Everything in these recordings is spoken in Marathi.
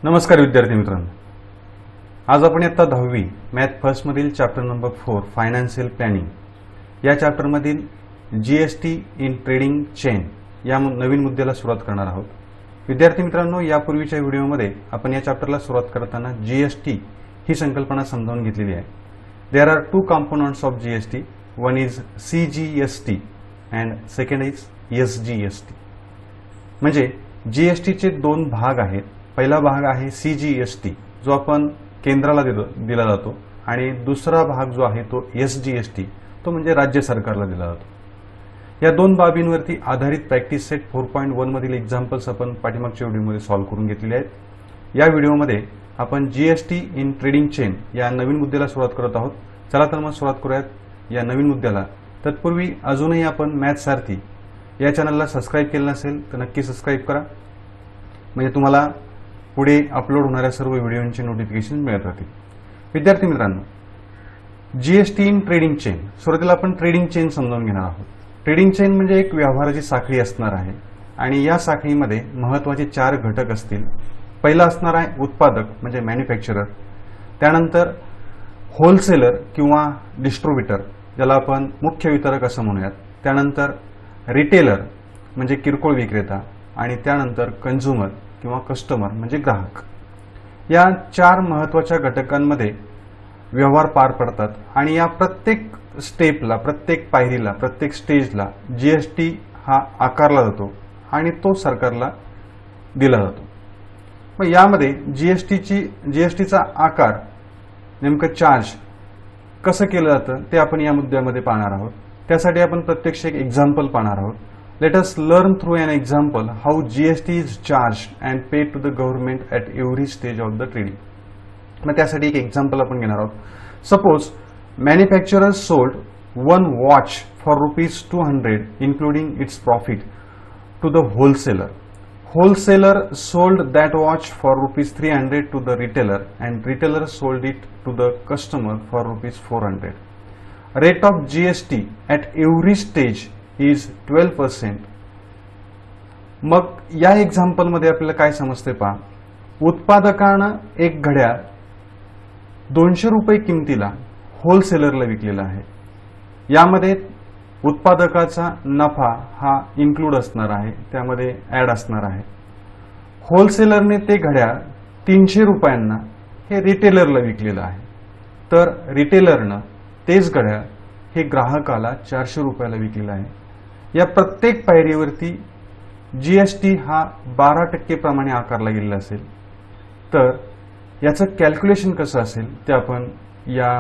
नमस्कार विद्यार्थी मित्रांनो, आज आपण इयत्ता 10वी मॅथ फर्स्ट मधील चॅप्टर नंबर 4 फायनान्शियल प्लॅनिंग या चॅप्टर मधील जीएसटी इन ट्रेडिंग चेन या नवीन मुद्द्याला सुरुवात करणार आहोत। विद्यार्थी मित्रांनो, यापूर्वीच्या व्हिडिओमध्ये आपण या चॅप्टरला सुरुवात करताना जीएसटी ही संकल्पना समजावून घेतलेली आहे। There are two components of GST, one is CGST and second is SGST. म्हणजे जीएसटीचे दोन भाग आहेत। पहिला भाग आहे सीजीएसटी जो आपण केंद्राला दिला जातो आणि दुसरा भाग जो आहे तो एसजीएसटी तो म्हणजे राज्य सरकारला दिला जातो। या दोन बाबींवरती आधारित प्रॅक्टिस सेट 4.1 मधील एक्झाम्पल्स आपण पाठीमागच्या व्हिडिओमध्ये सॉल्व्ह करून घेतलेले आहेत। या व्हिडिओमध्ये आपण जीएसटी इन ट्रेडिंग चेन या नवीन मुद्द्याला सुरुवात करत आहोत। चला तर मग सुरुवात करूयात या नवीन मुद्द्याला। तत्पूर्वी अजूनही आपण मॅथ सारथी या चॅनलला सबस्क्राइब केलं नसेल तर नक्की सबस्क्राइब करा, म्हणजे तुम्हाला पुढे अपलोड होणाऱ्या सर्व व्हिडिओंचे नोटिफिकेशन मिळत राहतील। विद्यार्थी मित्रांनो, जीएसटी इन ट्रेडिंग चेन, सुरुवातीला आपण ट्रेडिंग चेन समजावून घेणार आहोत। ट्रेडिंग चेन म्हणजे एक व्यवहाराची साखळी असणार आहे आणि या साखळीमध्ये महत्त्वाचे 4 घटक असतील। पहिला असणार आहे उत्पादक म्हणजे मॅन्युफॅक्चरर, त्यानंतर होलसेलर किंवा डिस्ट्रीब्युटर ज्याला आपण मुख्य वितरक असं म्हणूयात, त्यानंतर रिटेलर म्हणजे किरकोळ विक्रेता आणि त्यानंतर कंझ्युमर किंवा कस्टमर म्हणजे ग्राहक। या 4 महत्त्वाच्या घटकांमध्ये व्यवहार पार पडतात आणि या प्रत्येक स्टेपला, प्रत्येक पायरीला, प्रत्येक स्टेजला जीएसटी हा आकारला जातो आणि तो सरकारला दिला जातो। मग यामध्ये जीएसटीचा आकार नेमकं चार्ज कसं केलं जातं ते आपण या मुद्द्यामध्ये पाहणार आहोत। त्यासाठी आपण प्रत्यक्ष एक एक्झाम्पल पाहणार आहोत। Let us learn through an example how GST is charged and paid to the government at every stage of the trading. मग त्यासाठी एक एक्झाम्पल आपण घेणार आहोत। Suppose manufacturer sold one watch for ₹200 including its profit to the wholesaler. Wholesaler sold that watch for ₹300 to the retailer and retailer sold it to the customer for ₹400. Rate of GST at every stage is 12%. मग या एक्झाम्पल मध्ये आपल्याला काय समजते पहा, उत्पादकानं एक घड्याळ ₹200 किमतीला होलसेलरला विकलेला आहे। यामध्ये उत्पादकाचा नफा हा इन्क्लूड असणार आहे, त्यामध्ये ऍड असणार आहे। होलसेलरने ते घड्याळ ₹300 हे रिटेलरला विकलेलं आहे, तर रिटेलरनं तेच घड्याळ हे ग्राहकाला ₹400 विकलेलं आहे। या प्रत्येक पायरीवरती जीएसटी हा 12% प्रमाणे आकारला गेलेला असेल। तर याचं कॅल्क्युलेशन कसं असेल ते आपण या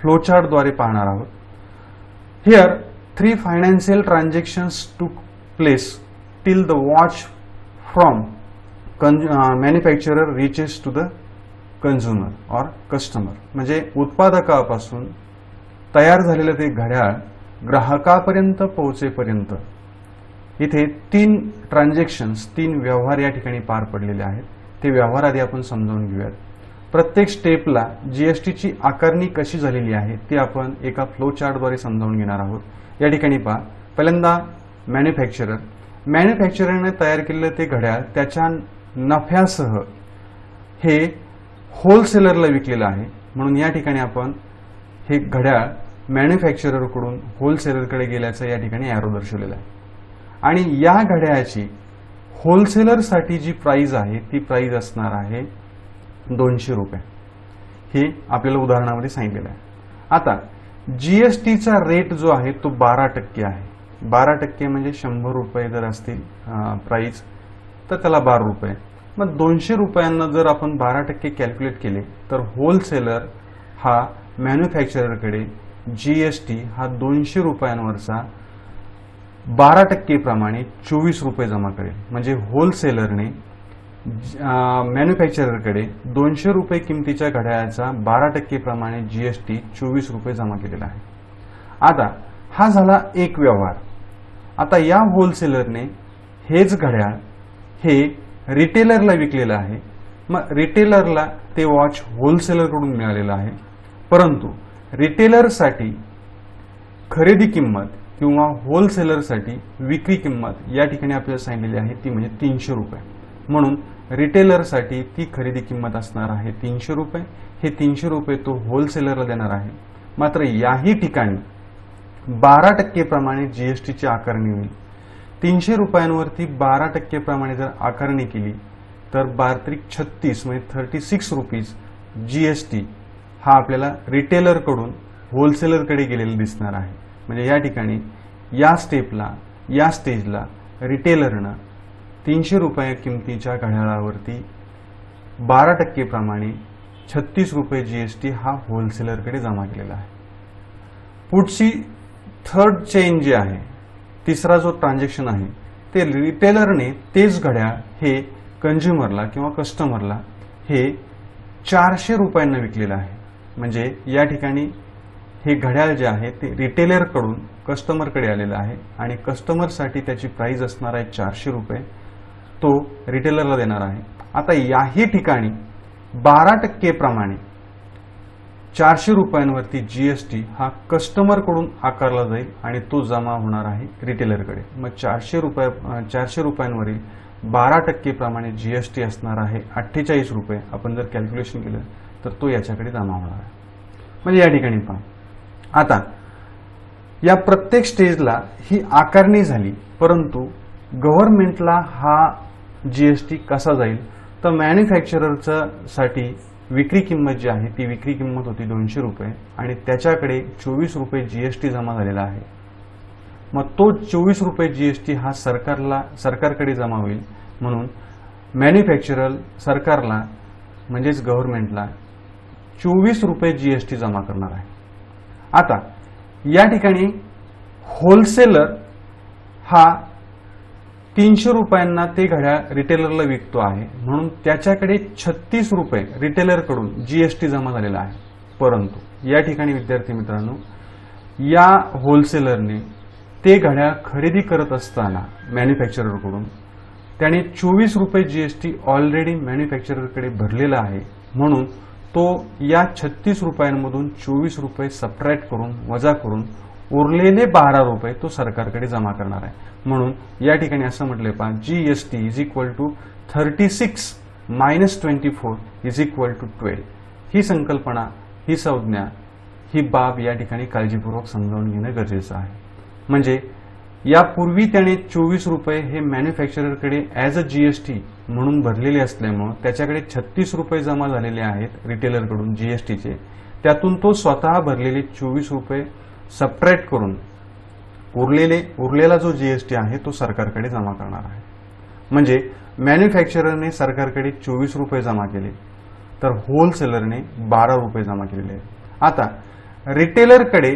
फ्लोचार्टद्वारे पाहणार आहोत। Here 3 financial transactions took place till the watch from manufacturer reaches to the consumer or customer. म्हणजे उत्पादकापासून तयार झालेलं ते घड्याळ ग्राहकापर्यंत पोहोचेपर्यंत इथे 3 ट्रान्झॅक्शन्स, 3 व्यवहार या ठिकाणी पार पडलेले आहेत। ते व्यवहार आधी आपण समजावून घेऊयात। प्रत्येक स्टेपला जीएसटीची आकारणी कशी झालेली आहे ते आपण एका फ्लो चार्टद्वारे समजावून घेणार आहोत। या ठिकाणी पहा, पहिल्यांदा मॅन्युफॅक्चररने तयार केलेलं ते घड्याळ त्याच्या नफ्यासह हे होलसेलरला विकलेलं आहे, म्हणून या ठिकाणी आपण हे घड्याळ मॅन्युफॅक्चररकडून होलसेलरकडे गेल्याचं या ठिकाणी ॲरो दर्शवलेला आहे। आणि या घड्याळाची होलसेलरसाठी जी प्राइस आहे ती प्राइस असणार आहे ₹200, हे आपल्याला उदाहरणामध्ये सांगितलेलं आहे। आता जीएसटीचा रेट जो आहे तो 12% आहे। 12% म्हणजे ₹100 जर असतील प्राइस तर त्याला ₹12। मग ₹200 जर आपण 12% कॅल्क्युलेट केले तर होलसेलर हा मॅन्युफॅक्चररकडे जीएसटी हा ₹200वरचा 12% प्रमाणे ₹24 जमा करेल। म्हणजे होलसेलरने मॅन्युफॅक्चररकडे ₹200 किमतीच्या घड्याळाचा 12% प्रमाणे जीएसटी ₹24 जमा केलेला आहे। आता हा झाला एक व्यवहार। आता या होलसेलरने हेच घड्याळ हे रिटेलरला विकलेलं आहे। मग रिटेलरला ते वॉच होलसेलरकडून मिळालेलं आहे, परंतु रिटेलरसाठी खरेदी किंमत किंवा होलसेलरसाठी विक्री किंमत या ठिकाणी आपल्याला सांगितलेली आहे ती म्हणजे ₹300। म्हणून रिटेलरसाठी ती खरेदी किंमत असणार आहे 300 रुपये. हे 300 रुपये तो होलसेलरला देणार आहे. मात्र याही ठिकाणी 12% प्रमाणे जीएसटीची आकारणी होईल. 300 रुपयांवरती 12% प्रमाणे जर आकारणी केली तर 12×36 म्हणजे 36 रुपीज जीएसटी हा आपल्याला रिटेलरकडून होलसेलरकडे गेलेला दिसणार आहे. म्हणजे या ठिकाणी या स्टेजला रिटेलरनं 300 रुपये किमतीच्या घड्याळावरती 12% प्रमाणे 36 रुपये जीएसटी हा होलसेलरकडे जमा केलेला आहे. पुढची थर्ड चेन जी आहे, तिसरा जो ट्रान्झॅक्शन आहे, ते रिटेलरने तेच घड्याळ हे कंझ्युमरला किंवा कस्टमरला हे 400 रुपयांना विकलेलं आहे. म्हणजे या ठिकाणी हे घड्याळ जे आहे ते रिटेलरकडून कस्टमरकडे आलेलं आहे आणि कस्टमरसाठी त्याची प्राइस असणार आहे 400 रुपये. तो रिटेलरला देणार आहे. आता याही ठिकाणी 12% प्रमाणे 400 रुपयांवरती जीएसटी हा कस्टमरकडून आकारला जाईल आणि तो जमा होणार आहे रिटेलरकडे. मग 400 रुपयांवरील 12% प्रमाणे जीएसटी असणार आहे 48 रुपये. आपण जर कॅल्क्युलेशन केलं तर तो याच्याकडे जमा होणार आहे. म्हणजे या ठिकाणी पहा, आता या प्रत्येक स्टेजला ही आकारणी झाली, परंतु गव्हर्नमेंटला हा जीएसटी कसा जाईल तर मॅन्युफॅक्चररच्या साठी विक्री किंमत जी आहे ती विक्री किंमत होती 200 रुपये आणि त्याच्याकडे 24 रुपये जीएसटी जमा झालेला आहे. मग तो 24 रुपये जीएसटी हा सरकारकडे जमा होईल. म्हणून मॅन्युफॅक्चरर सरकारला म्हणजेच गव्हर्नमेंटला 24 रुपये जीएसटी जमा करणार आहे. आता या ठिकाणी होलसेलर हा 300 रुपयांना ते घड्याळ रिटेलरला विकतो आहे, म्हणून त्याच्याकडे 36 रुपये रिटेलरकडून जीएसटी जमा झालेला आहे. परंतु या ठिकाणी विद्यार्थी मित्रांनो, या होलसेलरने ते घड्याळ खरेदी करत असताना मॅन्युफॅक्चररकडून त्याने 24 रुपये जीएसटी ऑलरेडी मॅन्युफॅक्चररकडे भरलेला आहे. म्हणून तो या 36 रुपयांमधून 24 रुपये सबट्रॅक्ट करून वजा करून उरलेले 12 रुपये तो सरकारकडे जमा करणार आहे. म्हणून या ठिकाणी असं म्हटले पहा, GST is equal to 36 minus 24 is equal to 12. ही संकल्पना, ही संज्ञा, ही बाब या ठिकाणी काळजीपूर्वक समजावून घेणं गरजेचं आहे. म्हणजे यापूर्वी त्याने 24 रुपये हे मॅन्युफॅक्चररकडे ॲज अ जीएसटी म्हणून भरलेले असल्यामुळे त्याच्याकडे 36 रुपये जमा झालेले आहेत रिटेलरकडून जीएसटीचे. त्यातून तो स्वतः भरलेले 24 रुपये सबट्रॅक्ट करून उरलेला जो जीएसटी आहे तो सरकारकडे जमा करणार आहे. म्हणजे मॅन्युफॅक्चररने सरकारकडे 24 रुपये जमा केले तर होलसेलरने 12 रुपये जमा केलेले आहेत. आता रिटेलरकडे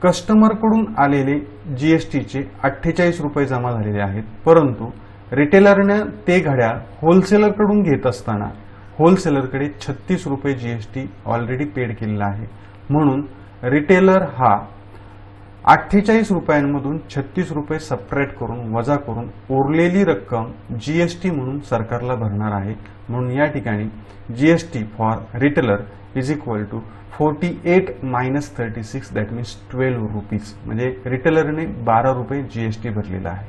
कस्टमरकडून आलेले जीएसटीचे 48 रुपये जमा झालेले आहेत, परंतु रिटेलरने ते घड्याळ होलसेलरकडून घेत असताना होलसेलरकडे 36 रुपये जीएसटी ऑलरेडी पेड केलेला आहे. म्हणून रिटेलर हा 48 रुपयांमधून 36 रुपये सबट्रॅक्ट करून वजा करून उरलेली रक्कम जीएसटी म्हणून सरकारला भरणार आहे. म्हणून या ठिकाणी GST for retailer is equal to 48 minus 36 that means 12 rupees. म्हणजे रिटेलरने 12 रुपये जीएसटी भरलेला आहे.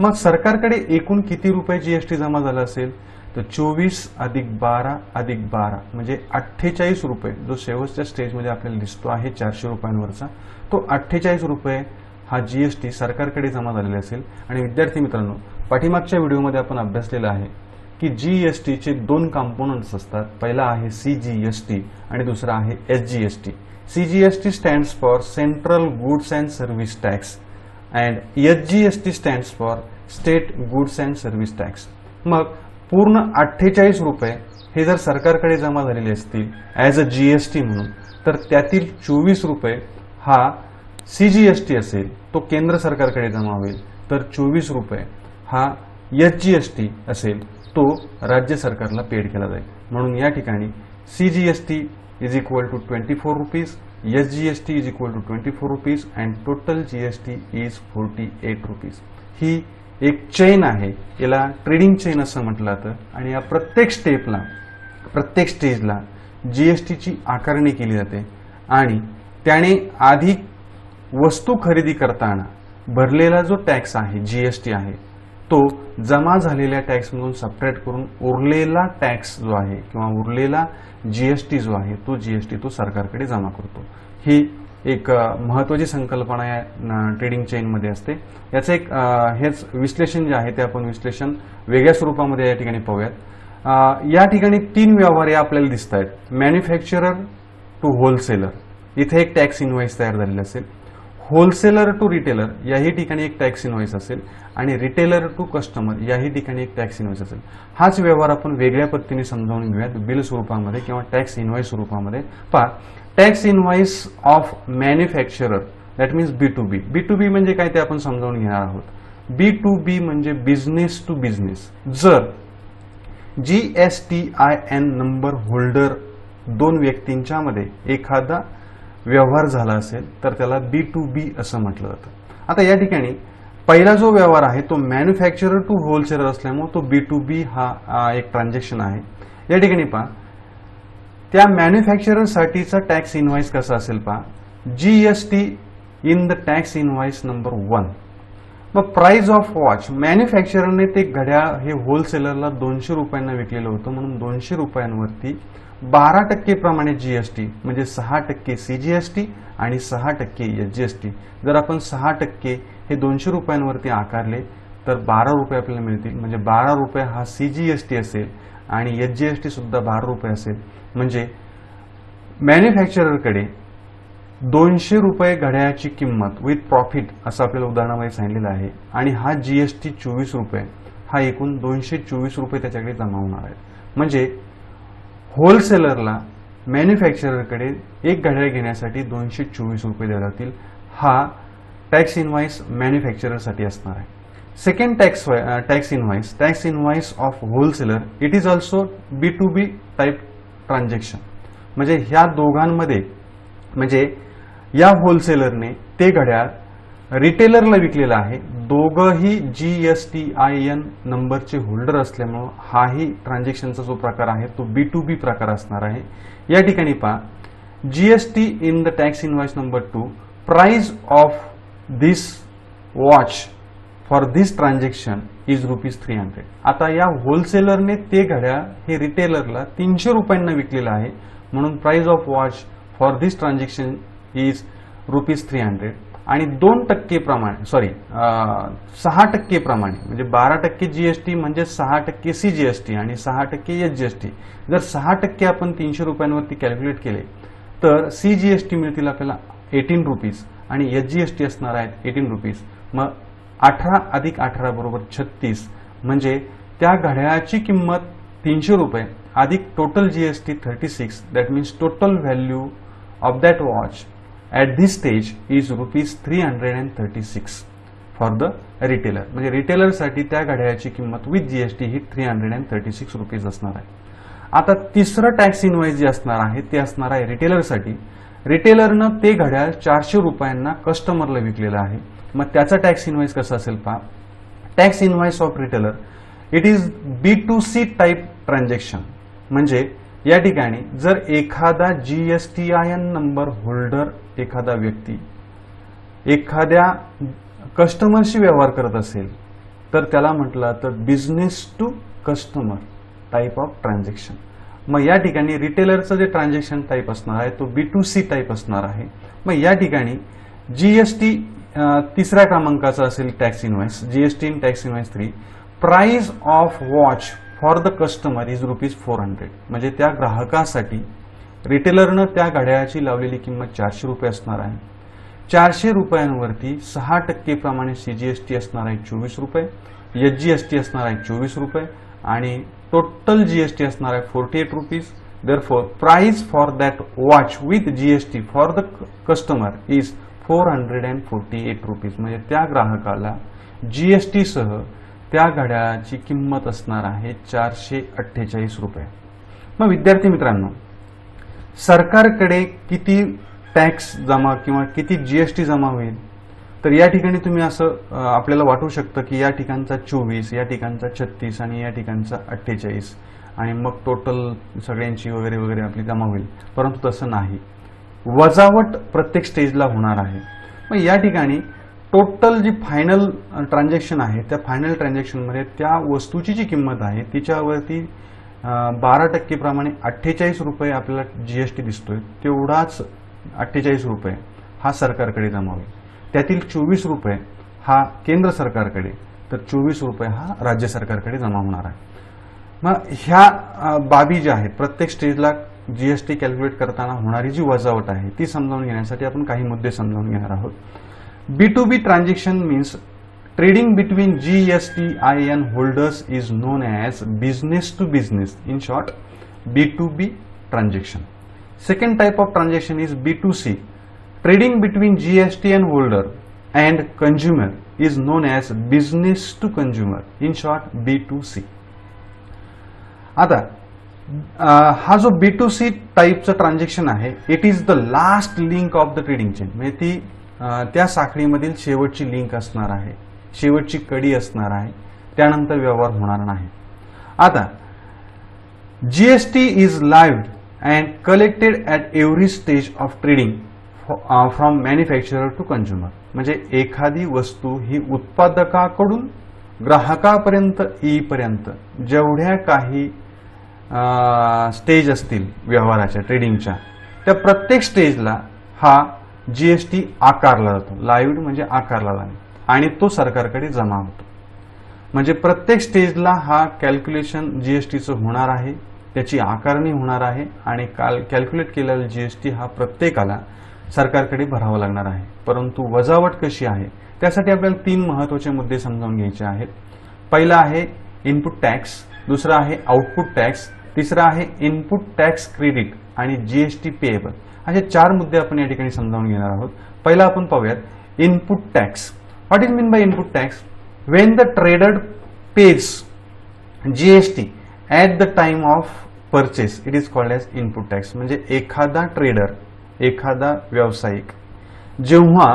मग सरकारकडे एकूण किती रुपये जीएसटी जमा झाला असेल तर 24 अधिक 12 अधिक 12 म्हणजे 48 रुपये, जो शेवटच्या स्टेजमध्ये आपल्याला दिसतो आहे 400 रुपयांवरचा, तो 48 रुपये हा जीएसटी सरकारकडे जमा झालेला असेल. आणि विद्यार्थी मित्रांनो, पाठीमागच्या व्हिडिओमध्ये आपण अभ्यासलेला आहे की जीएसटीचे 2 कंपोनंट्स असतात. पहिला आहे सीजीएसटी आणि दुसरा आहे SGST. CGST stands for central goods and service tax and SGST stands for state goods and service tax. मग पूर्ण 48 रुपये हे जर सरकारकडे जमा झालेले असतील ॲज अ जीएसटी म्हणून, तर त्यातील 24 रुपये हा सीजीएसटी असेल, तो केंद्र सरकारकडे जमा होईल. तर 24 रुपये हा एसजीएसटी असेल, तो राज्य सरकारला पेड केला जाईल. म्हणून या ठिकाणी CGST is equal to 24 rupees, SGST is equal to 24 rupees and total GST is 48 rupees. ही एक चेन आहे, याला ट्रेडिंग चेन असं म्हटलं जातं. आणि या प्रत्येक स्टेजला जीएसटीची आकारणी केली जाते आणि त्याने आधी वस्तू खरेदी करताना भरलेला जो टॅक्स आहे, जीएसटी आहे, तो जमा झालेल्या टॅक्समधून सबट्रॅक्ट करून उरलेला टॅक्स जो आहे किंवा उरलेला जीएसटी जो आहे तो जीएसटी तो सरकारकडे जमा करतो. ही एक महत्त्वाची संकल्पना या ट्रेडिंग चेनमध्ये असते. याचं एक हेच विश्लेषण जे आहे ते आपण विश्लेषण वेगळ्या स्वरूपामध्ये या ठिकाणी पाहूयात. या ठिकाणी 3 व्यवहार हे आपल्याला दिसत आहेत. मॅन्युफॅक्चरर टू होलसेलर, इथे एक टॅक्स इनव्हॉइस तयार झालेला असेल. होलसेलर टू रिटेलर याही ठिकाणी एक टॅक्स इनव्हॉइस असेल आणि रिटेलर टू कस्टमर याही ठिकाणी एक टॅक्स इनव्हॉइस असेल. हाच व्यवहार आपण वेगळ्या पद्धतीने समजावून घेऊयात बिल स्वरूपामध्ये किंवा टॅक्स इनव्हॉइस स्वरूपामध्ये. पहा, tax invoice of manufacturer that means B2B. B2B म्हणजे काय ते आपण समजावून घेणार आहोत. B2B म्हणजे बिझनेस टू बिझनेस. जर GSTIN नंबर होल्डर 2 व्यक्तींच्या मध्ये एखादा व्यवहार झाला असेल तर त्याला B2B असं म्हटलं जातं. आता या ठिकाणी पहिला जो व्यवहार आहे तो मॅन्युफॅक्चरर टू होलसेलर असल्यामुळे तो B2B हा एक ट्रान्झॅक्शन आहे. या ठिकाणी पहा, त्या मॅन्युफॅक्चरर साठीचा टॅक्स इनव्हॉइस कसा असेल पहा, GST in the tax invoice number 1. मग प्राइस ऑफ वॉच, मॅन्युफॅक्चररने ते घड्याळ हे होलसेलरला 200 रुपयांना विकलेलं होतं म्हणून 200 रुपयांवरती 12% प्रमाणे जीएसटी म्हणजे 6% CGST आणि 6% SGST. जर आपण 6% हे 200 रुपयांवरती आकारले तर 12 रुपये आपल्याला मिळतील. म्हणजे 12 रुपये हा CGST असेल आणि SGST सुद्धा 12 रुपये असेल. म्हणजे मॅन्युफॅक्चररकडे 200 रुपये घड्याळाची किंमत विथ प्रॉफिट असं आपल्याला उदाहरणामध्ये सांगितलेलं आहे आणि हा GST 24 रुपये, हा एकूण 224 रुपये त्याच्याकडे जमा होणार आहे. म्हणजे होलसेलरला मॅन्युफॅक्चररकडे एक घड्याळ घेण्यासाठी 224 रुपये द्यावे लागतील. हा टॅक्स इनव्हॉइस मॅन्युफॅक्चररसाठी असणार आहे. Second tax invoice of wholesaler, it is also B2B type transaction. म्हणजे ह्या दोघांमध्ये म्हणजे या होलसेलरने ते घड्याळ रिटेलरला विकलेलं आहे. दोघंही GSTIN नंबरचे होल्डर असल्यामुळे हाही ट्रान्झॅक्शनचा जो प्रकार आहे तो B2B प्रकार असणार आहे. या ठिकाणी पहा, GST in the tax invoice number 2, price of this watch for this transaction is ₹300. आता या होलसेलरने ते घड्याळ हे रिटेलरला 300 रुपयांना विकलेलं आहे म्हणून price of watch for this transaction is ₹300. आणि 2% प्रमाणे 6% प्रमाणे म्हणजे 12% GST म्हणजे 6% CGST आणि 6% SGST. जर 6% आपण 300 रुपयांवरती कॅल्क्युलेट केले तर CGST मिळतील आपल्याला 18 रुपीज आणि SGST असणार आहेत 18 रुपीज. मग 18 अधिक 18 बरोबर 36 म्हणजे त्या घड्याळाची किंमत 300 रुपये अधिक total GST 36. That means total value of that watch at this stage is ₹336 for the retailer. म्हणजे रिटेलर साठी त्या घड्याळाची किंमत विथ GST ही ₹336 असणार आहे. आता तिसरं टॅक्स इनव्हॉइस जे असणार आहे ते असणार आहे रिटेलरसाठी. रिटेलरनं ते घड्याळ 400 रुपयांना कस्टमरला विकलेलं आहे. मग त्याचा टॅक्स इनव्हॉइस कसा असेल पहा, tax invoice of retailer it is B2C type transaction. म्हणजे या ठिकाणी जर एखादा GSTIN नंबर होल्डर एखादा व्यक्ती एखाद्या कस्टमरशी व्यवहार करत असेल तर त्याला म्हटलं तर business to customer type of transaction. मग या ठिकाणी रिटेलरचं जे ट्रान्झॅक्शन टाईप असणार आहे तो B2C टाईप असणार आहे. मग या ठिकाणी GST तिसऱ्या क्रमांकाचा असेल tax invoice, GST in tax invoice 3, price of watch for the customer is ₹400. म्हणजे त्या ग्राहकासाठी रिटेलरनं त्या घड्याळाची लावलेली किंमत 400 रुपये असणार आहे. 400 रुपयांवरती 6% प्रमाणे CGST असणार आहे 24 रुपये, SGST असणार आहे 24 रुपये आणि टोटल GST असणार आहे 48 rupees. Therefore price for that watch with GST for the customer is 448 rupees. म्हणजे त्या ग्राहकाला GST सह त्या घड्याळाची किंमत असणार आहे 448 रुपये. मग विद्यार्थी मित्रांनो, सरकारकडे किती टॅक्स जमा किंवा किती GST जमा होईल तर या ठिकाणी तुम्ही असं आपल्याला वाटू शकतं की या ठिकाणचा 24, या ठिकाणचा 36 आणि या ठिकाणचा 48 आणि मग टोटल सगळ्यांची वगैरे वगैरे आपली जमा होईल. परंतु तसं नाही, वजावट प्रत्येक स्टेजला होणार आहे. मग या ठिकाणी टोटल जी फायनल ट्रान्झॅक्शन आहे त्या फायनल ट्रान्झॅक्शनमध्ये त्या वस्तूची जी किंमत आहे तिच्यावरती 12% प्रमाणे 48 रुपये आपल्याला जीएसटी दिसतोय, तेवढाच 48 रुपये हा सरकारकडे जमा होईल. त्यातील 24 रुपये हा केंद्र सरकारकडे, तर 24 रुपये हा राज्य सरकारकडे जमा होणार आहे. मग ह्या बाबी ज्या आहेत, प्रत्येक स्टेजला जीएसटी कॅल्क्युलेट करताना होणारी जी वजावट आहे ती समजावून घेण्यासाठी आपण काही मुद्दे समजावून घेणार आहोत. B2B transaction means trading between GSTIN holders is known as business to business. In short, B2B transaction. Second type of transaction is B2C. Trading between GSTIN holder and consumer is known as business to consumer. In short, B2C. आता हा जो B2C टाईपचा ट्रान्झॅक्शन आहे, it is the last link of the trading chain. म्हणजे ती त्या साखळीमधील शेवटची लिंक असणार आहे, शेवटची कडी असणार आहे, त्यानंतर व्यवहार होणार नाही. आता GST is live and collected at every stage of trading from manufacturer to consumer. म्हणजे एखादी वस्तू ही उत्पादकाकडून ग्राहकापर्यंत येईपर्यंत जेवढ्या काही स्टेज असतील व्यवहाराच्या ट्रेडिंगच्या, त्या प्रत्येक स्टेजला हा जीएसटी आकारला जातो. लाईव्ह म्हणजे आकारला जाणे, आणि तो सरकारकडे जमा होतो. म्हणजे प्रत्येक स्टेजला हा कॅल्क्युलेशन जीएसटीचं होणार आहे, त्याची आकारणी होणार आहे, आणि कॅल्क्युलेट केलेला जीएसटी हा प्रत्येकाला सरकारकडे भरावा लागणार आहे. परंतु वजावट कशी आहे त्यासाठी आपल्याला 3 महत्त्वाचे मुद्दे समजावून घ्यायचे आहेत. पहिला आहे इनपुट टॅक्स, दुसरा आहे आउटपुट टॅक्स, तिसरा आहे इनपुट टॅक्स क्रेडिट आणि जीएसटी पेएबल. असे 4 मुद्दे आपण या ठिकाणी समजावून घेणार आहोत. पहिला आपण पाहूयात input tax. What is mean by input tax? When the trader pays GST at the time of purchase it is called as input tax. म्हणजे एखादा ट्रेडर, एखादा व्यावसायिक जेव्हा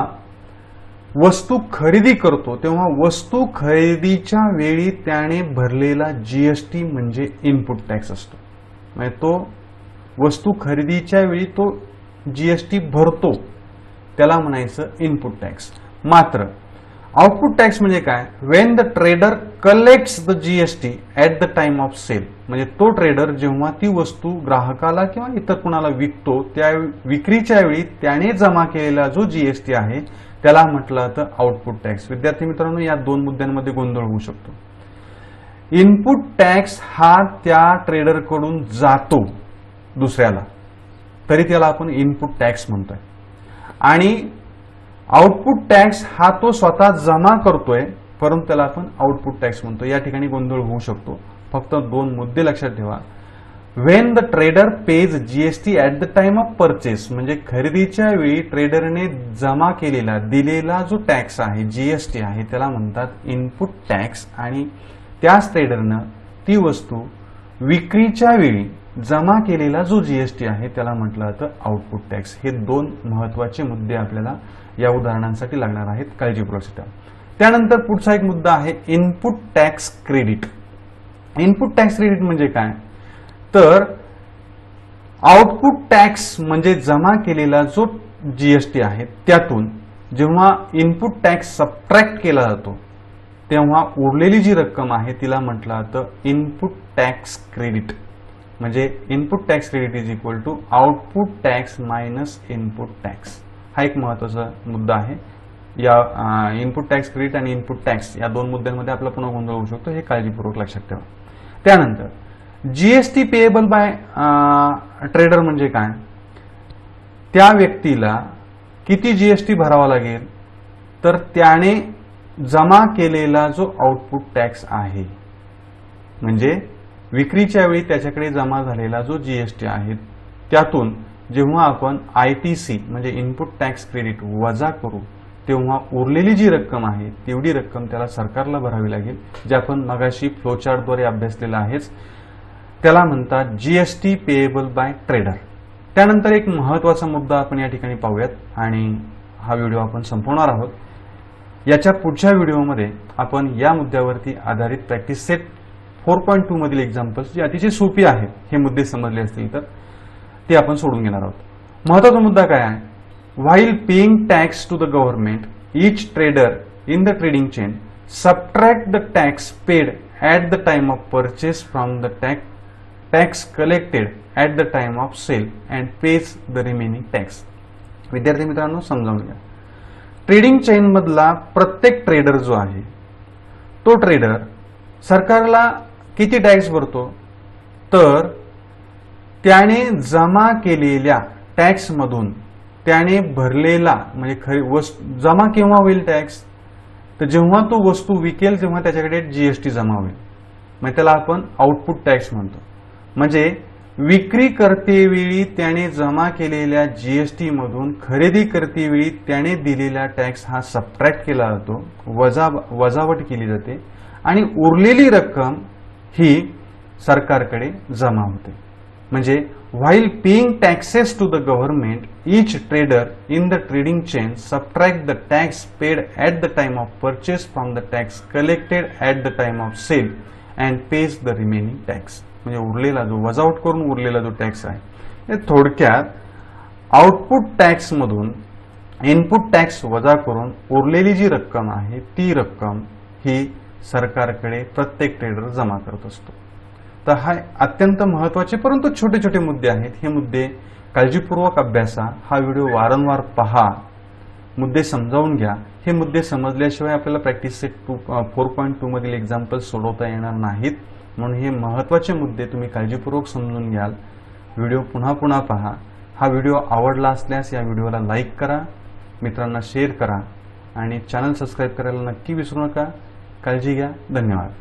वस्तू खरेदी करतो तेव्हा वस्तू खरेदीच्या वेळी त्याने भरलेला जीएसटी म्हणजे इनपुट टॅक्स असतो. म्हणजे तो वस्तू खरेदीच्या वेळी तो जीएसटी भरतो, त्याला म्हणायचं इनपुट टॅक्स. मात्र आउटपुट टॅक्स म्हणजे काय? When the trader collects the GST at the time of sale. म्हणजे तो ट्रेडर जेव्हा ती वस्तू ग्राहकाला किंवा इतर कुणाला विकतो त्या विक्रीच्या वेळी त्याने जमा केलेला जो जीएसटी आहे त्याला म्हटलं जातं आउटपुट टॅक्स. विद्यार्थी मित्रांनो, या 2 मुद्द्यांमध्ये गोंधळ होऊ शकतो. इनपुट टॅक्स हा त्या ट्रेडरकडून जातो दुसऱ्याला, तरी त्याला आपण इनपुट टॅक्स म्हणतोय, आणि आउटपुट टॅक्स हा तो स्वतः जमा करतोय परंतु त्याला आपण आउटपुट टॅक्स म्हणतो. या ठिकाणी गोंधळ होऊ शकतो. फक्त 2 मुद्दे लक्षात ठेवा. Wien the trader pays GST at the time of purchase म्हणजे खरेदीच्या वेळी ट्रेडरने जमा केलेला दिलेला जो टॅक्स आहे, जीएसटी आहे, त्याला म्हणतात इनपुट टॅक्स, आणि त्याच ट्रेडरनं ती वस्तू विक्रीच्या वेळी जमा केलेला जो जीएसटी आहे त्याला म्हटलं जातं आउटपुट टॅक्स. हे 2 महत्त्वाचे मुद्दे आपल्याला या उदाहरणांसाठी लागणार आहेत, काळजीपूर्वक लक्षात ठेवा. त्यानंतर पुढचा एक मुद्दा आहे input tax credit. Input tax credit म्हणजे काय? तर आउटपुट टॅक्स म्हणजे जमा केलेला जो जीएसटी आहे त्यातून जेव्हा इनपुट टॅक्स सबट्रॅक्ट केला जातो तेव्हा उरलेली जी रक्कम आहे तिला म्हटलं जातं इनपुट टॅक्स क्रेडिट. म्हणजे input tax credit is equal to output tax minus input tax. हा एक महत्त्वाचा मुद्दा आहे. या इनपुट टॅक्स क्रेडिट आणि इनपुट टॅक्स या 2 मुद्द्यांमध्ये आपला पुन्हा गोंधळ होऊ शकतो, हे काळजीपूर्वक लक्षात ठेवा. त्यानंतर जीएसटी पेएबल बाय ट्रेडर म्हणजे काय? त्या व्यक्तीला किती जीएसटी भरावा लागेल? तर त्याने जमा केलेला जो आउटपुट टॅक्स आहे, म्हणजे विक्रीच्या वेळी त्याच्याकडे जमा झालेला जो जीएसटी आहे त्यातून जेव्हा आपण आयटीसी म्हणजे इनपुट टॅक्स क्रेडिट वजा करू तेव्हा उरलेली जी रक्कम आहे तेवढी रक्कम त्याला सरकारला भरावी लागेल, जे आपण मगाशी फ्लोचार्टद्वारे अभ्यासलेलं आहेच. त्याला म्हणतात जीएसटी पेएबल बाय ट्रेडर. त्यानंतर एक महत्त्वाचा मुद्दा आपण या ठिकाणी पाहूयात आणि हा व्हिडिओ आपण संपवणार आहोत. याच्या पुढच्या व्हिडिओमध्ये आपण या मुद्द्यावरती आधारित प्रॅक्टिस सेट 4.2 मधील एक्झाम्पल्स जी अतिशय सोपी आहेत, हे मुद्दे समजले असतील तर ते आपण सोडून घेणार आहोत. महत्त्वाचा मुद्दा काय आहे? While paying tax to the government each trader in the trading chain subtract the tax paid at the time of purchase from the tax collected at the time of sale and pays the remaining tax. विद्यार्थी मित्रांनो समजावून घ्या. ट्रेडिंग चेन मधला प्रत्येक ट्रेडर जो आहे तो ट्रेडर सरकारला किती टॅक्स भरतो, तर त्याने जमा केलेल्या टॅक्स मधून त्याने भरलेला म्हणजे जमा केव्हा होईल टॅक्स, तर जेव्हा तो वस्तू विकेल तेव्हा त्याच्याकडे जीएसटी जमा होईल, म्हणजे त्याला आपण आउटपुट टॅक्स म्हणतो. म्हणजे विक्री करतेवेळी त्याने जमा केलेल्या जीएसटी मधून खरेदी करतेवेळी त्याने दिलेला टॅक्स हा सबट्रॅक्ट केला जातो, वजावट केली जाते आणि उरलेली रक्कम ही सरकारकडे जमा होते. म्हणजे while paying taxes to the government, each trader in the trading chain subtract the tax paid at the time of purchase from the tax collected at the time of sale and pays the remaining tax. म्हणजे उरलेला जो वजावट करून उरलेला जो टॅक्स आहे, थोडक्यात आउटपुट टॅक्स मधून इनपुट टॅक्स वजा करून उरलेली जी रक्कम आहे ती रक्कम ही सरकारकडे प्रत्येक ट्रेडर जमा करत असतो. तर हा अत्यंत महत्त्वाचे परंतु छोटे छोटे मुद्दे आहेत. हे मुद्दे काळजीपूर्वक अभ्यासा, हा व्हिडिओ वारंवार पहा, मुद्दे समजावून घ्या. हे मुद्दे समजल्याशिवाय आपल्याला प्रॅक्टिस सेट 4.2 मधील एक्झाम्पल सोडवता येणार नाहीत. म्हणून हे महत्त्वाचे मुद्दे तुम्ही काळजीपूर्वक समजून घ्याल. व्हिडिओ पुन्हा पुन्हा पहा. हा व्हिडिओ आवडला असल्यास या व्हिडिओला लाईक करा, मित्रांना शेअर करा आणि चॅनल सबस्क्राईब करायला नक्की विसरू नका. काळजी घ्या. धन्यवाद.